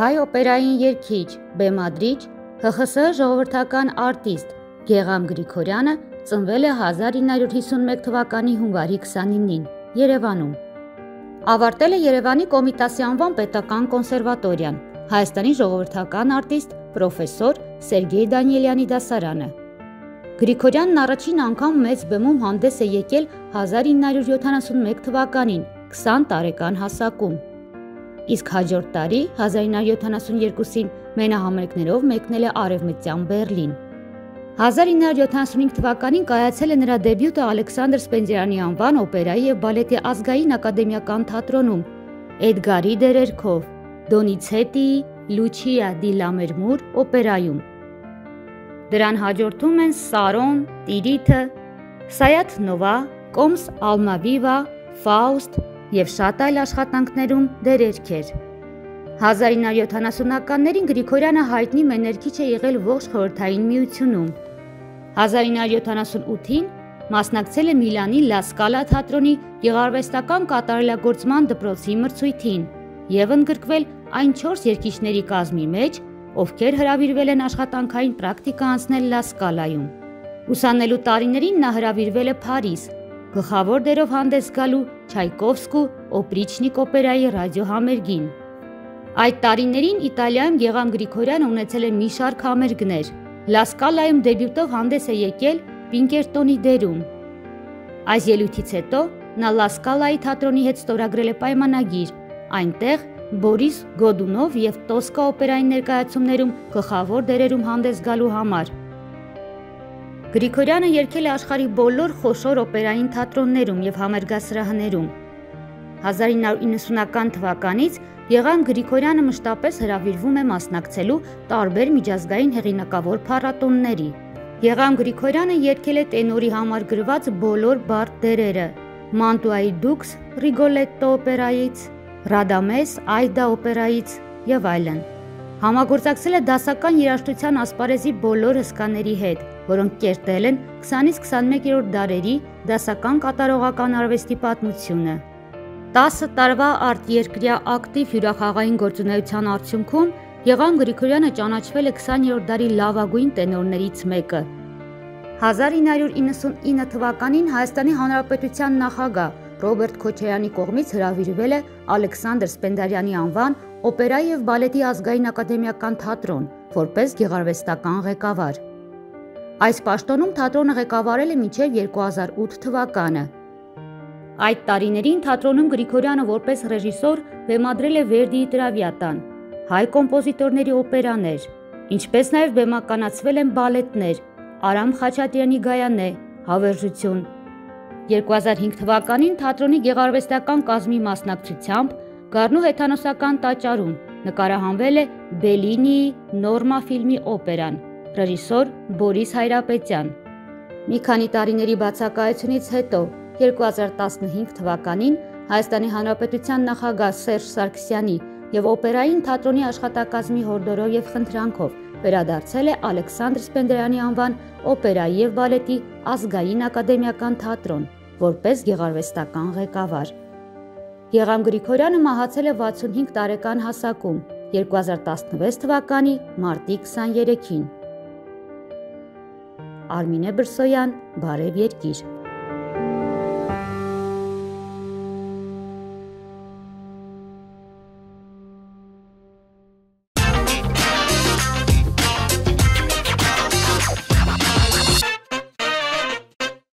հայ օպերային երգիչ, բեմադրիչ, ՀԽՍՀ ժողովրդական արտիստ Գեղամ Գրիգորյանը ծնվել է 1951 թվականի հունվարի 29-ին Երևանում։ Ավարտել է Երևանի Կոմիտասի անվան պետական կոնսերվատորիան, Հայաստանի ժողովրդական արտիստ պրոֆեսոր Սերգեյ Դանիելյանի դասարանը։ Գրիգորյանն առաջին անգամ մեծ բեմում հանդես է եկել 1971 թվականին 20 տարեկան հասակում։ Իսկ հաջորդ տարի 1972-ին մենահամերգներով մեկնել է Արևմտյան Բեռլին։ 1975 թվականին կայացել է նրա դեբյուտը Ալեքսանդր Սպենդիարյանի անվան օպերայի և բալետի ազգային ակադեմիական թատրոնում Էդգարի դերերքով Դոնիցետիի Լուչիա դի Լամերմուր օպերայում։ Դրան հաջորդում են Սարոն, Տիրիթը, Սայաթ Նովա, Կոմս Ալմավիվա, Ֆաուստ և շատ այլ աշխատանքներում դերերքեր։ 1970-ականներին Գրիգորյանը հայտնի մեներգիչ է եղել ողջ Խորհրդային Միությունում։ 1978-ին մասնակցել է Միլանի Լա Սկալա թատրոնի գեղարվեստական կատարելագործման դպրոցի մրցույթին և ընդգրկվել այն 4 երգիչների կազմի մեջ, ովքեր հրավիրվել են աշխատանքային պրակտիկա անցնել Լա Սկալայում։ Ուսանելու տարիներին նա հրավիրվել է Փարիզ, գլխավոր դերով հանդես գալու Չայկովսկու Օպրիչնիկ օպերայի ռադիոհամերգին։ Այդ տարիներին Իտալիայում Գեղամ Գրիգորյանը ունեցել է մի շարք համերգներ։ Լա Սկալայում դեբյուտով հանդես է եկել Պինկերտոնի դերում։ Այս ելույթից հետո նա Լա Սկալայի թատրոնի հետ ստորագրել է պայմանագիր, այնտեղ Բորիս Գոդունով և Տոսկա օպերայի ներկայացումներում գլխավոր դերերում հանդես գալու համար։ Գրիգորյանը երգել է աշխարհի բոլոր խոշոր օպերային թատրոններում և համերգասրահներում։ 1990 թվականից Գեղամ Գրիգորյանը մշտապես հրավիրվում է մասնակցելու տարբեր միջազգային հեղինակավոր փառատոների։ Գեղամ Գրիգորյանը երգել է տենորի համար գրված բոլոր բարդ դերերը Մանտուայի դուքս Ռիգոլետտո օպերայից, Ռադամես Այդա օպերայից և այլն։ Համագործակցել է դասական երաժշտության ասպարեզի բոլոր հսկաների հետ, որոնք կերտել են 20-ից 21-րդ դարերի դասական կատարողական արվեստի պատմությունը։ 10 տարվա արտերկրյա ակտիվ հյուրախաղային գործունեության արդյունքում Գեղամ Գրիգորյանը ճանաչվել է 20-րդ դարի լավագույն տենորներից մեկը։ 1999 թվականին Հայաստանի Հանրապետության նախագահ Ռոբերտ Քոչարյանի կողմից հրավիրվել է Ալեքսանդր Սպենդիարյանի անվան օպերայի և բալետի ազգային ակադեմիական թատրոն, որպես գեղարվեստական ղեկավար։ Այս պաշտոնում թատրոնը ղեկավարել է մինչև 2008 թվականը։ Այդ տարիներին թատրոնում Գրիգորյանը որպես ռեժիսոր բեմադրել է Վերդիի Տրավիատան, հայ կոմպոզիտորների օպերաներ, ինչպես նաև բեմականացվել են բալետներ Արամ Խաչատրյանի Գայանե, Հավերժություն։ 2005 թվականին թատրոնի գեղարվեստական կազմի մասնակցությամբ Գառնու հեթանոսական տաճարում նկարահանվել է Բելինիի Նորմա ֆիլմի օպերան, ռեժիսոր Բորիս Հայրապետյան։ Մի քանի տարիների բացակայությունից հետո 2015 թվականին Հայաստանի Հանրապետության նախագահ Սերժ Սարգսյանի և օպերային թատրոնի աշխատակազմի հորդորով և խնդրանքով վերադարձել է Ալեքսանդր Սպենդիարյանի անվան օպերայի և բալետի ազգային ակադեմիական թատրոն, որպես գեղարվեստական ղեկավար։ Գեղամ Գրիգորյանը մահացել է 65 տարեկան հասակում 2016 թվականի մարտի 23-ին։ Արմինե Բրսոյան, Բարև Երկիր։